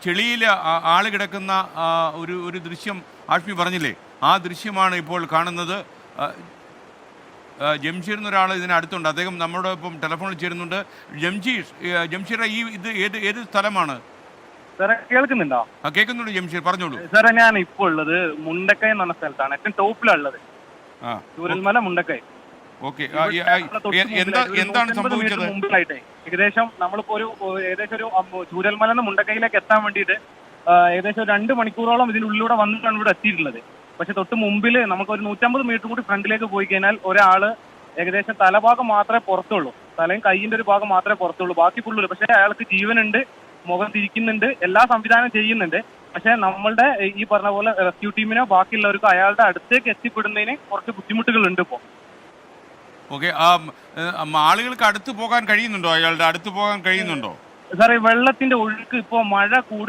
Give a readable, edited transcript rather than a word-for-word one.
ചെളിയിൽ ആള് കിടക്കുന്ന ഒരു ഒരു ദൃശ്യം ആഷ്മി പറഞ്ഞില്ലേ, ആ ദൃശ്യമാണ് ഇപ്പോൾ കാണുന്നത്. ജംഷീർ എന്നൊരാൾ ഇതിനടുത്തുണ്ട്, അദ്ദേഹം നമ്മുടെ ഇപ്പം ടെലിഫോണിൽ ചേരുന്നുണ്ട്. ജംഷീർ ഇത് ഏത് ഏത് സ്ഥലമാണ്? സാറേ കേൾക്കുന്നുണ്ടോ? കേൾക്കുന്നുണ്ട് ജംഷീർ, പറഞ്ഞോളൂ. സാറേ ഞാൻ ഇപ്പോൾ ഉള്ളത് മുണ്ടക്കൈ എന്ന് പറഞ്ഞ സ്ഥലത്താണ്, ഏറ്റവും ടോപ്പിലുള്ളത്. ചൂരൽമല മുണ്ടക്കൈ. ഓക്കെ, എന്താണ് സംഭവിച്ചത്? മുമ്പിലായിട്ടേ ഏകദേശം നമ്മളിപ്പോ ഏകദേശം ഒരു ചൂരൽമല മുണ്ടക്കൈയിലേക്ക് എത്താൻ വേണ്ടിയിട്ട് ഏകദേശം 2 മണിക്കൂറോളം ഇതിനുള്ളിലൂടെ വന്നിട്ടാണ് ഇവിടെ എത്തിയിട്ടുള്ളത്. പക്ഷെ തൊട്ട് മുമ്പിൽ നമുക്ക് ഒരു 150 മീറ്റർ കൂടി ഫ്രണ്ടിലേക്ക് പോയി കഴിഞ്ഞാൽ ഒരാള് ഏകദേശം തലഭാഗം മാത്രമേ പുറത്തുള്ളൂ, തലയും കൈയിന്റെ ഒരു ഭാഗം മാത്രമേ പുറത്തുള്ളൂ, ബാക്കി ഫുള്ളില്ല. പക്ഷെ അയാൾക്ക് ജീവനുണ്ട്, മുഖം തിരിക്കുന്നുണ്ട്, എല്ലാ സംവിധാനം ചെയ്യുന്നുണ്ട്. പക്ഷെ നമ്മളുടെ ഈ പറഞ്ഞ പോലെ റെസ്ക്യൂ ടീമിനോ ബാക്കിയുള്ളവർക്കോ അയാളുടെ അടുത്തേക്ക് എത്തിപ്പെടുന്നതിന് കുറച്ച് ബുദ്ധിമുട്ടുകളുണ്ട് ഇപ്പോൾ. ഓക്കെ, ആളുകൾക്ക് അടുത്ത് പോകാൻ കഴിയുന്നുണ്ടോ? അയാളുടെ അടുത്ത് പോകാൻ കഴിയുന്നുണ്ടോ? സാറേ വെള്ളത്തിന്റെ ഒഴുക്ക് ഇപ്പോൾ മഴ കൂടി